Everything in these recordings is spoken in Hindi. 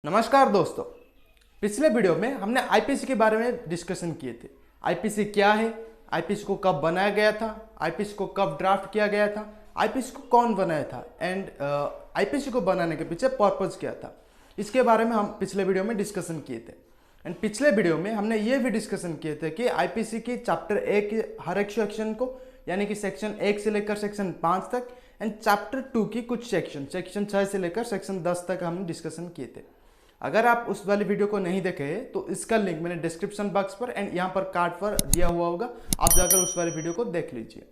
नमस्कार दोस्तों। पिछले वीडियो में हमने आईपीसी के बारे में डिस्कशन किए थे। आईपीसी क्या है, आईपीसी को कब बनाया गया था, आईपीसी को कब ड्राफ्ट किया गया था, आईपीसी को कौन बनाया था एंड आईपीसी को बनाने के पीछे पर्पज क्या था, इसके बारे में हम पिछले वीडियो में डिस्कशन किए थे। एंड पिछले वीडियो में हमने ये भी डिस्कशन किए थे कि आईपीसी की चैप्टर 1 के हर एक सेक्शन को, यानी कि सेक्शन 1 से लेकर सेक्शन 5 तक, एंड चैप्टर 2 की कुछ सेक्शन 6 से लेकर सेक्शन 10 तक हमने डिस्कशन किए थे। अगर आप उस वाली वीडियो को नहीं देखे हैं तो इसका लिंक मैंने डिस्क्रिप्शन बॉक्स पर एंड यहाँ पर कार्ड पर दिया हुआ होगा, आप जाकर उस वाली वीडियो को देख लीजिए।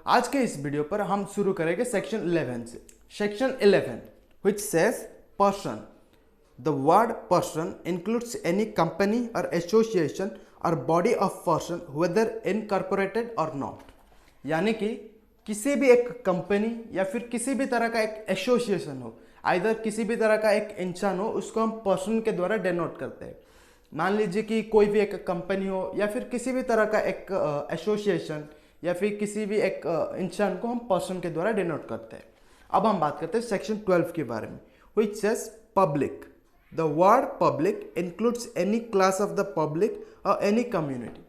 आज के इस वीडियो पर हम शुरू करेंगे सेक्शन 11 से। Section 11 which says person. The word person includes any company or association or body of person whether incorporated or not। यानी कि किसी भी एक कंपनी या फिर किसी भी तरह का एक एसोसिएशन हो, आइदर किसी भी तरह का एक इंसान हो, उसको हम पर्सन के द्वारा डेनोट करते हैं। मान लीजिए कि कोई भी एक कंपनी हो या फिर किसी भी तरह का एक एसोसिएशन या फिर किसी भी एक इंसान को हम पर्सन के द्वारा डेनोट करते हैं। अब हम बात करते हैं सेक्शन 12 के बारे में, which says public. The word public includes any class of the public or any community।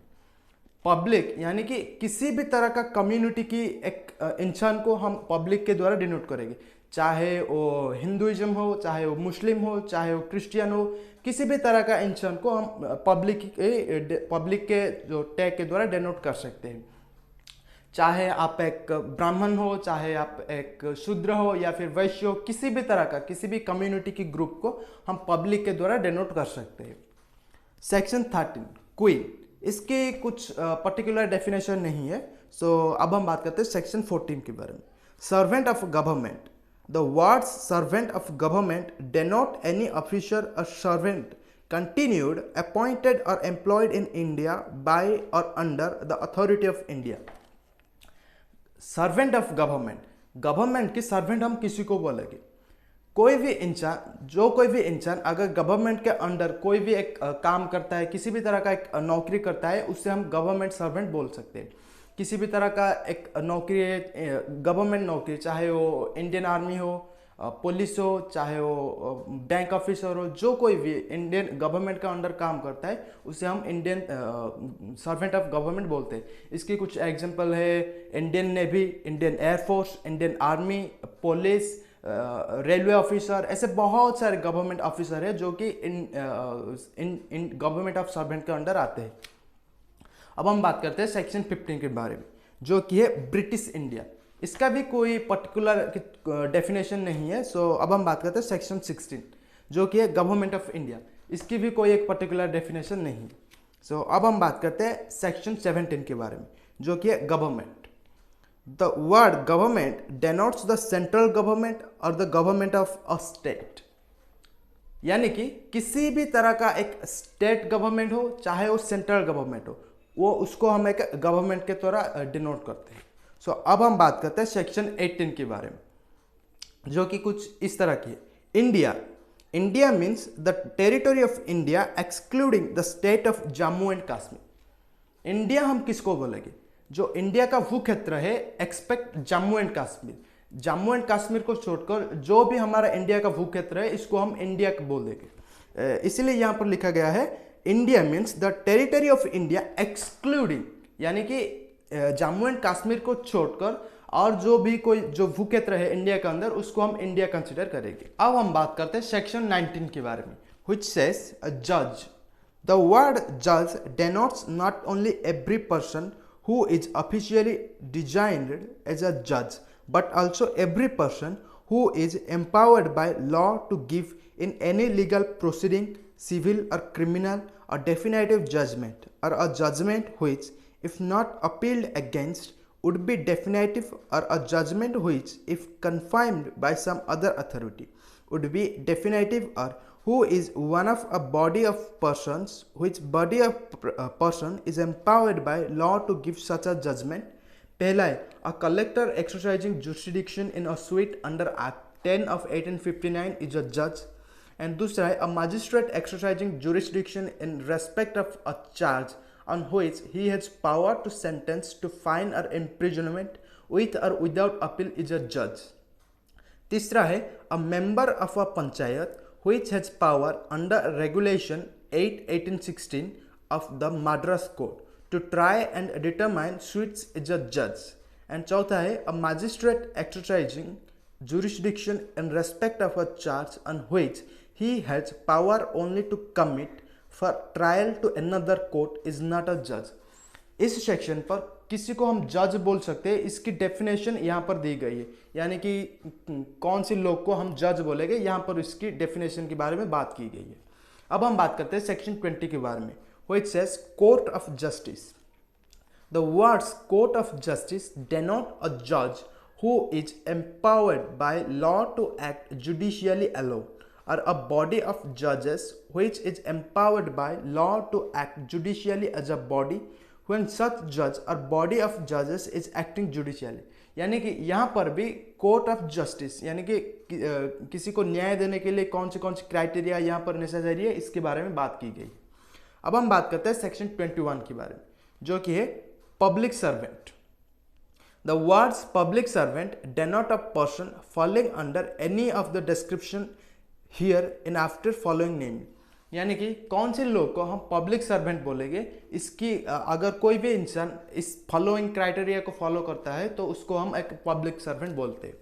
Public यानी कि किसी भी तरह का कम्युनिटी की एक इंसान को हम पब्लिक के द्वारा डिनोट करेंगे, चाहे वो हिंदुइज्म हो, चाहे वो मुस्लिम हो, चाहे वो क्रिश्चियन हो, किसी भी तरह का इंसान को हम पब्लिक के जो टैग के द्वारा डिनोट कर सकते हैं। चाहे आप एक ब्राह्मण हो, चाहे आप एक शूद्र हो या फिर वैश्य हो, किसी भी तरह का किसी भी कम्युनिटी की ग्रुप को हम पब्लिक के द्वारा डिनोट कर सकते हैं। सेक्शन 13 क्वीन, इसकी कुछ पर्टिकुलर डेफिनेशन नहीं है। अब हम बात करते हैं सेक्शन 14 के बारे में। Servant of government. The words servant of government denote any officer और servant continued, appointed or employed in India by or under the authority of India। Servant of government, government की सर्वेंट हम किसी को बोलेंगे? कोई भी इंसान अगर गवर्नमेंट के अंडर कोई भी एक काम करता है, किसी भी तरह का एक नौकरी करता है, उससे हम गवर्नमेंट सर्वेंट बोल सकते हैं। किसी भी तरह का एक नौकरी है, गवर्नमेंट नौकरी, चाहे वो इंडियन आर्मी हो, पुलिस हो, चाहे वो बैंक ऑफिसर हो, जो कोई भी इंडियन गवर्नमेंट का अंडर काम करता है, उसे हम इंडियन सर्वेंट ऑफ गवर्नमेंट बोलते हैं। इसकी कुछ एग्जांपल है Indian navy, Indian air force, Indian army, police, railway officer, ऐसे बहुत सारे गवर्नमेंट ऑफिसर है जो कि इन गवर्नमेंट ऑफ सर्वेंट के अंडर आते हैं। अब हम बात करते हैं सेक्शन 15 के बारे में, जो कि है ब्रिटिश इंडिया। इसका भी कोई पर्टिकुलर डेफिनेशन नहीं है। अब हम बात करते हैं सेक्शन 16, जो कि है गवर्नमेंट ऑफ इंडिया। इसकी भी कोई एक पर्टिकुलर डेफिनेशन नहीं है। अब हम बात करते हैं सेक्शन 17 के बारे में, जो कि है government. The word government denotes the central government or the government of a state। यानी कि किसी भी तरह का एक स्टेट गवर्नमेंट हो, चाहे वो सेंट्रल गवर्नमेंट हो, वो उसको हम एक गवर्नमेंट के द्वारा डिनोट करते हैं। अब हम बात करते हैं सेक्शन 18 के बारे में, जो कि कुछ इस तरह की है। India means the territory of India excluding the state of Jammu and Kashmir. India हम किसको बोलेंगे? जो इंडिया का भू क्षेत्र है expect Jammu and Kashmir. Jammu and Kashmir को छोड़कर जो भी हमारा इंडिया का भू क्षेत्र है, इसको हम इंडिया बोल देंगे। इसीलिए यहाँ पर लिखा गया है India means the territory of India excluding, यानी कि जम्मू एंड कश्मीर को छोड़कर और जो भी कोई जो भू क्षेत्र है इंडिया के अंदर, उसको हम इंडिया कंसिडर करेंगे। अब हम बात करते हैं सेक्शन 19 के बारे में, which says a judge। The word judge denotes not only every person who is officially designed as a judge, but also every person who is empowered by law to give in any legal proceeding, civil or criminal, a definitive judgment, or a judgment which, if not appealed against, would be definitive, or a judgment which, if confirmed by some other authority, would be definitive, or who is one of a body of persons, which body of person is empowered by law to give such a judgment। पहला है a collector exercising jurisdiction in a suit under Act 10 of 1859 is a judge, and दूसरा है a magistrate exercising jurisdiction in respect of a charge on which he has power to sentence to fine or imprisonment with or without appeal is a judge। तीसरा है a member of a panchayat which has power under Regulation 8/1816 of the Madras Code to try and determine suits is a judge. And चौथा है a magistrate exercising jurisdiction in respect of a charge on which he has power only to commit for trial to another court is not a judge. इस सेक्शन पर किसी को हम जज बोल सकते हैं, इसकी डेफिनेशन यहाँ पर दी गई है, यानी कि कौन से लोग को हम जज बोलेंगे, यहाँ पर इसकी डेफिनेशन के बारे में बात की गई है। अब हम बात करते हैं सेक्शन 20 के बारे में, which says court of justice. The words court of justice denote a judge who is empowered by law to act judicially alone, or a body of judges which is empowered by law to act judicially as a body when such judge or body of judges is acting judicially. यानी कि यहाँ पर भी कोर्ट ऑफ जस्टिस यानी कि किसी को न्याय देने के लिए कौन से क्राइटेरिया यहाँ पर नेसेसरी है, इसके बारे में बात की गई। अब हम बात करते हैं सेक्शन 21 के बारे में, जो कि है public servant. The words public servant denote a person following under any of the description here in after following name. यानी कि कौन से लोग को हम पब्लिक सर्वेंट बोलेंगे, इसकी अगर कोई भी इंसान इस फॉलोइंग क्राइटेरिया को फॉलो करता है तो उसको हम एक पब्लिक सर्वेंट बोलते हैं।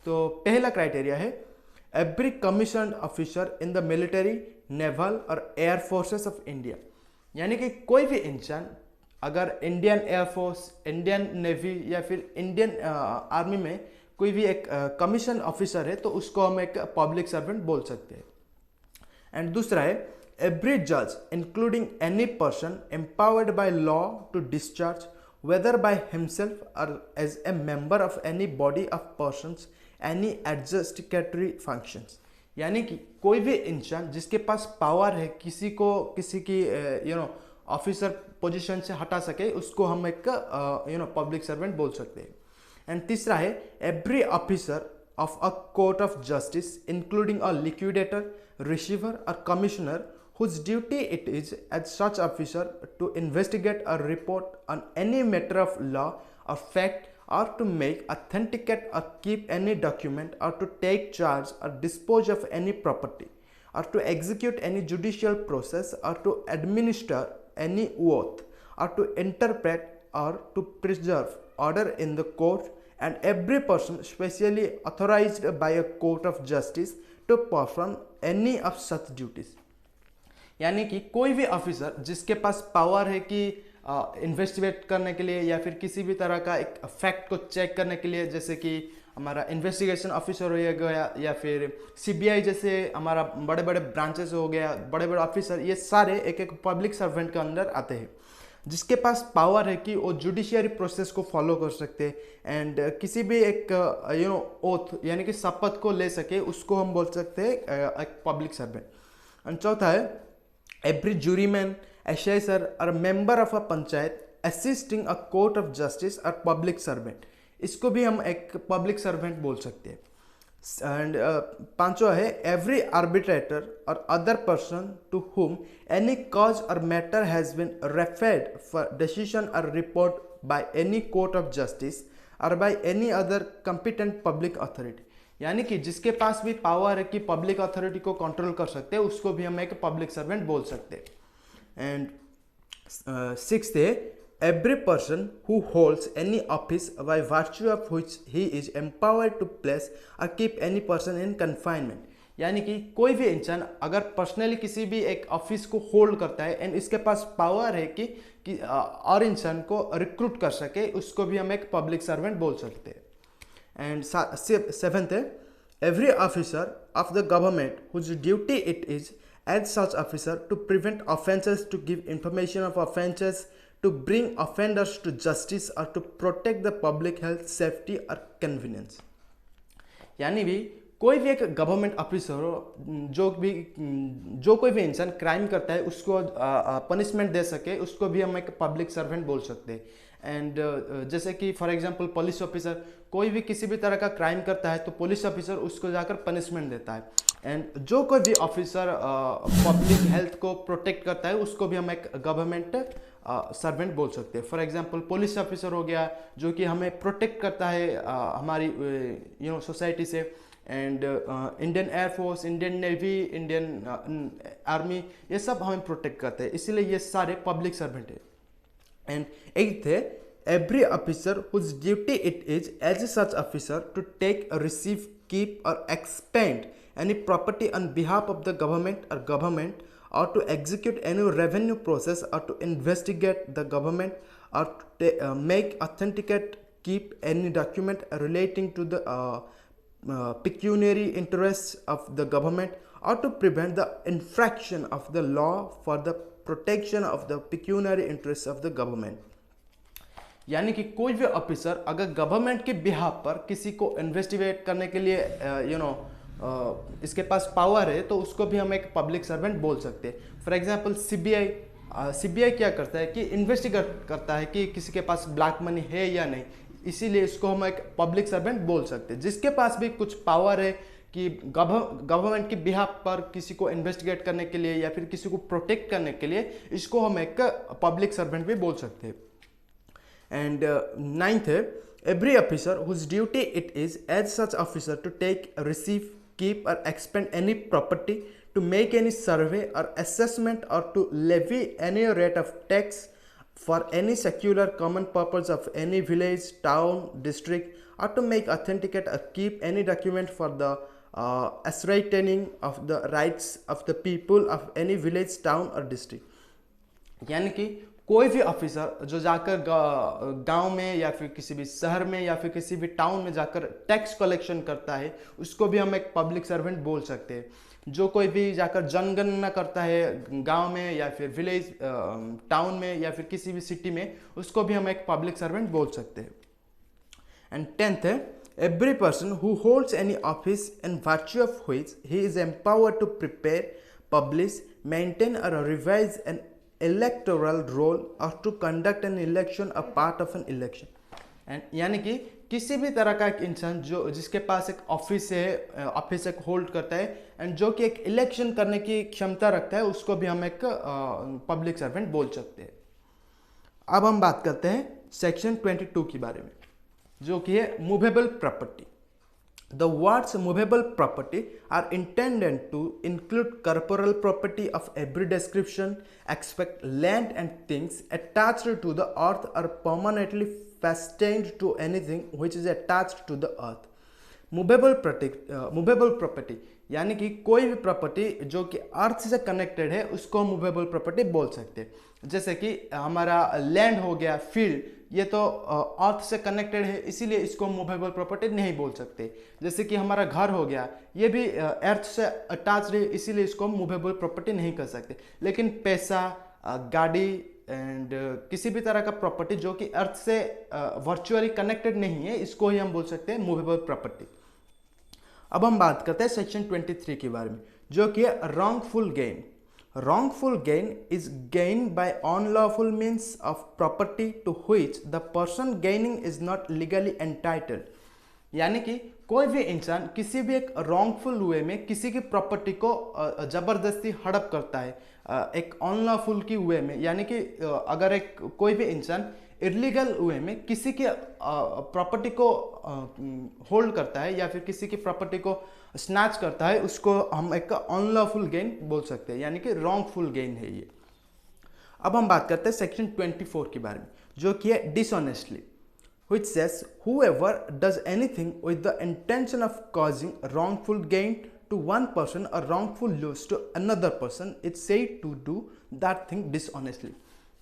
तो पहला क्राइटेरिया है every commissioned officer in the military, naval और एयर फोर्सेस ऑफ इंडिया। यानी कि कोई भी इंसान अगर इंडियन एयरफोर्स, इंडियन नेवी या फिर इंडियन आर्मी में कोई भी एक कमीशन ऑफिसर है तो उसको हम एक पब्लिक सर्वेंट बोल सकते हैं। एंड दूसरा है every judge including any person empowered by law to discharge whether by himself or as a member of any body of persons any adjudicatory functions। यानी कि कोई भी इंसान जिसके पास पावर है किसी की ऑफिसर पोजीशन से हटा सके, उसको हम एक पब्लिक सर्वेंट बोल सकते हैं। एंड तीसरा है every officer of a court of justice including a liquidator, receiver or commissioner whose duty it is as such officer to investigate or report on any matter of law or fact or to make, authenticate or keep any document or to take charge or dispose of any property or to execute any judicial process or to administer any oath or to interpret or to preserve order in the court, and every person specially authorized by a court of justice to perform any of such duties। यानी कि कोई भी ऑफिसर जिसके पास पावर है कि इन्वेस्टिगेट करने के लिए या फिर किसी भी तरह का एक फैक्ट को चेक करने के लिए, जैसे कि हमारा इन्वेस्टिगेशन ऑफिसर हो गया या फिर सीबीआई जैसे हमारा बड़े बड़े ब्रांचेस हो गया, बड़े बड़े ऑफिसर, ये सारे एक पब्लिक सर्वेंट के अंदर आते हैं, जिसके पास पावर है कि वो जुडिशियरी प्रोसेस को फॉलो कर सकते हैं एंड किसी भी एक ओथ यानी कि शपथ को ले सके, उसको हम बोल सकते हैं एक पब्लिक सर्वेंट। एंड चौथा है एवरी जूरीमैन, एसेसर और member of a panchayat assisting a court of justice और पब्लिक सर्वेंट, इसको भी हम एक पब्लिक सर्वेंट बोल सकते हैं। एंड पांचवा है एवरी आर्बिट्रेटर और other person to whom any cause और matter has been referred for decision और report by any court of justice और by any other competent public authority. यानी कि जिसके पास भी पावर है कि पब्लिक अथॉरिटी को कंट्रोल कर सकते हैं, उसको भी हम एक पब्लिक सर्वेंट बोल सकते हैं। एंड सिक्स्थ है every person who holds any office by virtue of which he is empowered to place or keep any person in confinement। यानी कि कोई भी इंसान अगर पर्सनली किसी भी एक ऑफिस को होल्ड करता है एंड इसके पास पावर है कि और इंसान को रिक्रूट कर सके, उसको भी हम एक पब्लिक सर्वेंट बोल सकते हैं। एंड सेवेंथ है every officer of the government whose duty it is as such officer to prevent offences, to give information of offences, to bring offenders to justice or to protect the public health, safety or convenience। यानी भी कोई भी एक गवर्नमेंट ऑफिसर हो जो कोई भी इंसान क्राइम करता है उसको पनिशमेंट दे सके, उसको भी हम एक पब्लिक सर्वेंट बोल सकते हैं। एंड जैसे कि फॉर एग्जांपल पुलिस ऑफिसर कोई भी किसी भी तरह का क्राइम करता है तो पुलिस ऑफिसर उसको जाकर पनिशमेंट देता है। एंड जो कोई भी ऑफिसर पब्लिक हेल्थ को प्रोटेक्ट करता है उसको भी हम एक गवर्नमेंट सर्वेंट बोल सकते हैं। फॉर एग्जांपल पुलिस ऑफिसर हो गया जो कि हमें प्रोटेक्ट करता है हमारी सोसाइटी से, and Indian air force, Indian navy, Indian army, ये सब हमें प्रोटेक्ट करते हैं, इसीलिए ये सारे पब्लिक सर्वेंट है। एंड एट है every officer whose duty it is as such officer to take, receive, keep or expend any property on behalf of the government or to execute any revenue process or to investigate the government or to make, authenticate, keep any document relating to the pecuniary interests of the government or to prevent the infraction of the law for the protection of the pecuniary interests of the government। यानी कि कोई भी ऑफिसर अगर गवर्नमेंट के बिहाफ पर किसी को इन्वेस्टिगेट करने के लिए इसके पास पावर है, तो उसको भी हम एक पब्लिक सर्वेंट बोल सकते हैं। फॉर एग्जांपल सीबीआई क्या करता है कि इन्वेस्टिगेट करता है कि किसी के पास ब्लैक मनी है या नहीं, इसीलिए इसको हम एक पब्लिक सर्वेंट बोल सकते हैं। जिसके पास भी कुछ पावर है कि गवर्नमेंट के बिहाफ पर किसी को इन्वेस्टिगेट करने के लिए या फिर किसी को प्रोटेक्ट करने के लिए, इसको हम एक पब्लिक सर्वेंट भी बोल सकते हैं। And ninth है every officer whose duty it is as such officer to take, receive, keep or expend any property, to make any survey or assessment or to levy any rate of tax for any secular common purpose of any village, town, district, or to make, authenticate or keep any document for the ascertaining of the rights of the people of any village, town or district। यानी कि कोई भी ऑफिसर जो जाकर गांव में या फिर किसी भी शहर में या फिर किसी भी टाउन में जाकर टैक्स कलेक्शन करता है, उसको भी हम एक पब्लिक सर्वेंट बोल सकते हैं। जो कोई भी जाकर जनगणना करता है गांव में या फिर विलेज, टाउन में या फिर किसी भी सिटी में, उसको भी हम एक पब्लिक सर्वेंट बोल सकते हैं। एंड टेंथ है every person who holds any office in virtue of which he is empowered to prepare, publish, maintain or revise an electoral roll or to conduct an election a part of an election। And यानी कि किसी भी तरह का एक इंसान जो जिसके पास एक ऑफिस है, ऑफिस एक होल्ड करता है एंड जो कि एक इलेक्शन करने की क्षमता रखता है, उसको भी हम एक पब्लिक सर्वेंट बोल सकते हैं। अब हम बात करते हैं सेक्शन 22 के बारे में, जो कि है movable property. The words movable property are intended to include corporeal property of every description, except land and things attached to the earth or permanently fastened to anything which is attached to the earth। Movable property यानी कि कोई भी प्रॉपर्टी जो कि अर्थ से कनेक्टेड है, उसको मूवेबल प्रॉपर्टी बोल सकते हैं। जैसे कि हमारा लैंड हो गया, फील्ड, ये तो अर्थ से कनेक्टेड है, इसीलिए इसको मूवेबल प्रॉपर्टी नहीं बोल सकते। जैसे कि हमारा घर हो गया, ये भी अर्थ से अटैच्ड है, इसीलिए इसको मूवेबल प्रॉपर्टी नहीं कर सकते। लेकिन पैसा, गाड़ी एंड किसी भी तरह का प्रॉपर्टी जो कि अर्थ से वर्चुअली कनेक्टेड नहीं है, इसको ही हम बोल सकते हैं मूवेबल प्रॉपर्टी। अब हम बात करते हैं सेक्शन 23 के बारे में, जो कि है wrongful gain। Wrongful gain is gain by unlawful means of property to which the person gaining is not legally entitled। यानी कि कोई भी इंसान किसी भी एक wrongful वे में किसी की प्रॉपर्टी को जबरदस्ती हड़प करता है, एक अनलॉफुल की वे में। यानी कि अगर एक कोई भी इंसान इलीगल वे में किसी की प्रॉपर्टी को होल्ड करता है या फिर किसी की प्रॉपर्टी को स्नैच करता है, उसको हम एक अनलॉफुल गेन बोल सकते हैं, यानी कि रॉन्गफुल गेन है ये। अब हम बात करते हैं सेक्शन 24 के बारे में, जो कि है dishonestly, which says whoever does anything with the intention of causing wrongful gain to one person or wrongful loss to another person is said to do that thing dishonestly।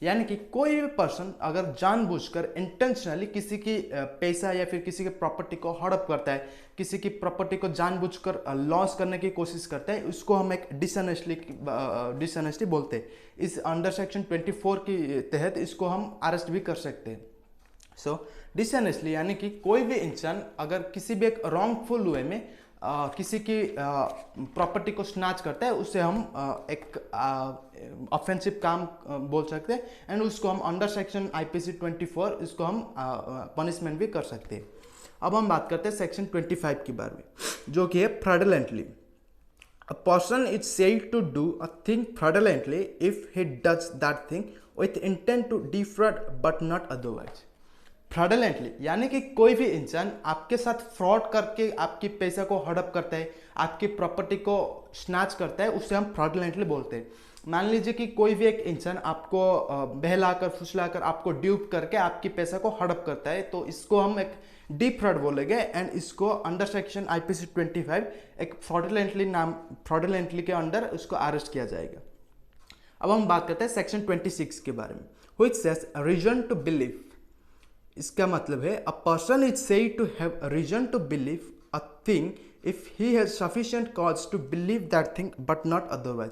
यानी कि कोई भी पर्सन अगर जानबूझकर इंटेंशनली किसी की पैसा या फिर किसी की प्रॉपर्टी को हड़प करता है, किसी की प्रॉपर्टी को जानबूझकर लॉस करने की कोशिश करता है, उसको हम एक डिसऑनेस्टी बोलते हैं। इस अंडर सेक्शन 24 के तहत इसको हम अरेस्ट भी कर सकते हैं। सो डिसऑनेस्टली यानी कि कोई भी इंसान अगर किसी भी एक रॉन्गफुल वे में किसी की प्रॉपर्टी को स्नैच करता है, उससे हम एक ऑफेंसिव काम बोल सकते हैं एंड उसको हम अंडर सेक्शन आईपीसी 24 इसको हम पनिशमेंट भी कर सकते हैं। अब हम बात करते हैं सेक्शन 25 के बारे में, जो कि है fraudulently. A person is said to do a thing fraudulently if he does that thing with intent to defraud but not otherwise। Fraudulently यानी कि कोई भी इंसान आपके साथ फ्रॉड करके आपकी पैसा को हड़प करता है, आपकी प्रॉपर्टी को स्नैच करता है, उससे हम फ्रॉडलेंटली बोलते हैं। मान लीजिए कि कोई भी एक इंसान आपको बहलाकर फुसलाकर आपको ड्यूप करके आपकी पैसा को हड़प करता है, तो इसको हम एक डीप फ्रॉड बोलेंगे एंड इसको अंडर सेक्शन आईपीसी 25 एक फ्रॉडलेंटली के अंडर उसको अरेस्ट किया जाएगा। अब हम बात करते हैं सेक्शन 26 के बारे में, which says reason to believe. इसका मतलब है a person is said to have reason to believe a thing if he has sufficient cause to believe that thing but not otherwise.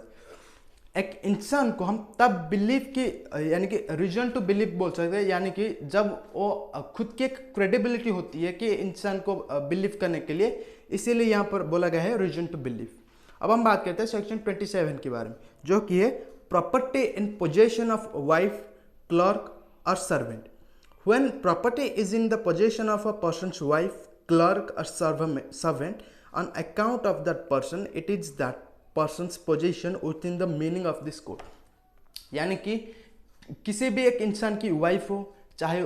एक इंसान को हम तब बिलीव की यानी कि रीजन टू बिलीव बोल सकते हैं, यानी कि जब वो खुद की एक क्रेडिबिलिटी होती है कि इंसान को बिलीव करने के लिए, इसीलिए यहाँ पर बोला गया है रीजन टू बिलीव। अब हम बात करते हैं सेक्शन 27 के बारे में, जो कि है property in possession of wife, clerk और servant. When property is in the possession of a person's wife, clerk और servant on account of that person, it is that person's position within the meaning of this code. यानी कि किसी भी एक इंसान की वाइफ हो, चाहे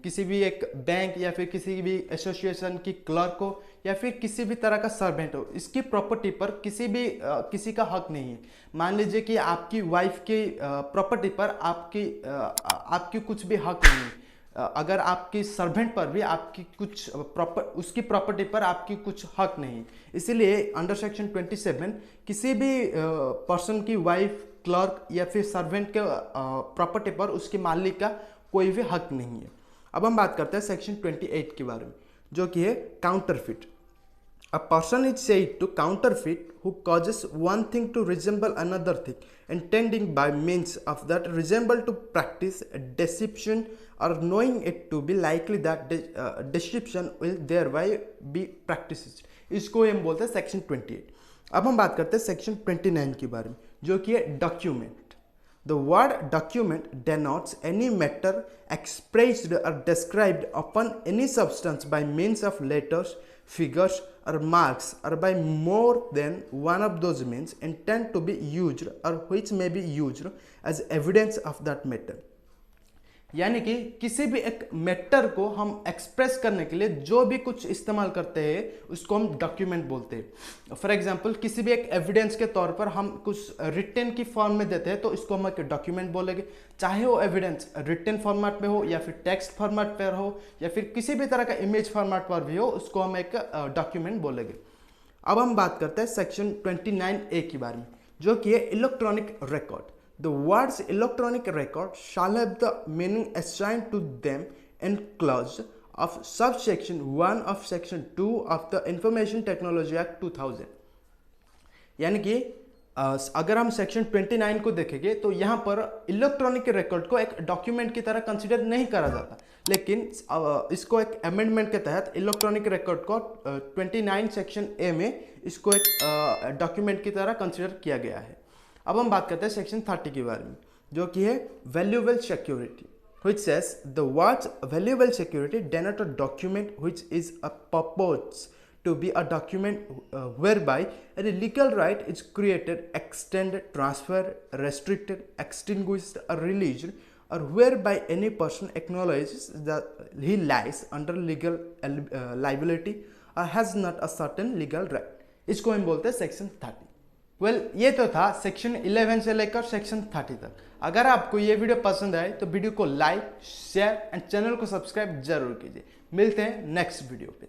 किसी भी एक बैंक या फिर किसी भी एसोसिएशन की क्लर्क हो या फिर किसी भी तरह का सर्वेंट हो, इसकी प्रॉपर्टी पर किसी का हक नहीं है। मान लीजिए कि आपकी वाइफ की प्रॉपर्टी पर आपकी कुछ भी हक नहीं है। अगर आपकी सर्वेंट पर भी आपकी कुछ उसकी प्रॉपर्टी पर आपकी कुछ हक नहीं। इसीलिए अंडर सेक्शन 27 किसी भी पर्सन की वाइफ, क्लर्क या फिर सर्वेंट के प्रॉपर्टी पर उसके मालिक का कोई भी हक नहीं है। अब हम बात करते हैं सेक्शन 28 के बारे में, जो कि है counterfeit. A person is said to counterfeit who causes one thing to resemble another thing, intending by means of that resemble to practice a deception or knowing it to be likely that deception will thereby be practiced। इसको हम बोलते हैं सेक्शन 28। अब हम बात करते हैं सेक्शन 29 के बारे में, जो कि है document. The word document denotes any matter expressed or described upon any substance by means of letters, figures, or marks, or by more than one of those means intended to be used or which may be used as evidence of that matter। यानी कि किसी भी एक मैटर को हम एक्सप्रेस करने के लिए जो भी कुछ इस्तेमाल करते हैं उसको हम डॉक्यूमेंट बोलते हैं। फॉर एग्जांपल किसी भी एक एविडेंस के तौर पर हम कुछ रिटन की फॉर्म में देते हैं तो इसको हम एक डॉक्यूमेंट बोलेंगे, चाहे वो एविडेंस रिटन फॉर्मेट में हो या फिर टेक्स्ट फॉर्मेट पर हो या फिर किसी भी तरह का इमेज फॉर्मेट पर भी हो, उसको हम एक डॉक्यूमेंट बोलेंगे। अब हम बात करते हैं सेक्शन 29A के बारे में, जो कि है electronic record. The words electronic record shall have the meaning assigned to them in clause of subsection 1 of section 2 of the Information Technology Act 2000। यानी कि अगर हम सेक्शन 29 को देखेंगे तो यहाँ पर इलेक्ट्रॉनिक रिकॉर्ड को एक डॉक्यूमेंट की तरह कंसिडर नहीं करा जाता, लेकिन इसको एक अमेंडमेंट के तहत इलेक्ट्रॉनिक रिकॉर्ड को 29 सेक्शन ए में इसको एक डॉक्यूमेंट की तरह कंसिडर किया गया है। अब हम बात करते हैं सेक्शन 30 के बारे में, जो कि है valuable security, which says the words valuable security denote a document which is a purpose to be a document whereby a legal right is created, extended, transferred, restricted, extinguished or released, or whereby any person acknowledges that he lies under legal liability or has not a certain legal right। इसको हम बोलते हैं सेक्शन 30। ये तो था सेक्शन 11 से लेकर सेक्शन 30 तक। अगर आपको ये वीडियो पसंद आए तो वीडियो को लाइक, शेयर एंड चैनल को सब्सक्राइब जरूर कीजिए। मिलते हैं नेक्स्ट वीडियो पे।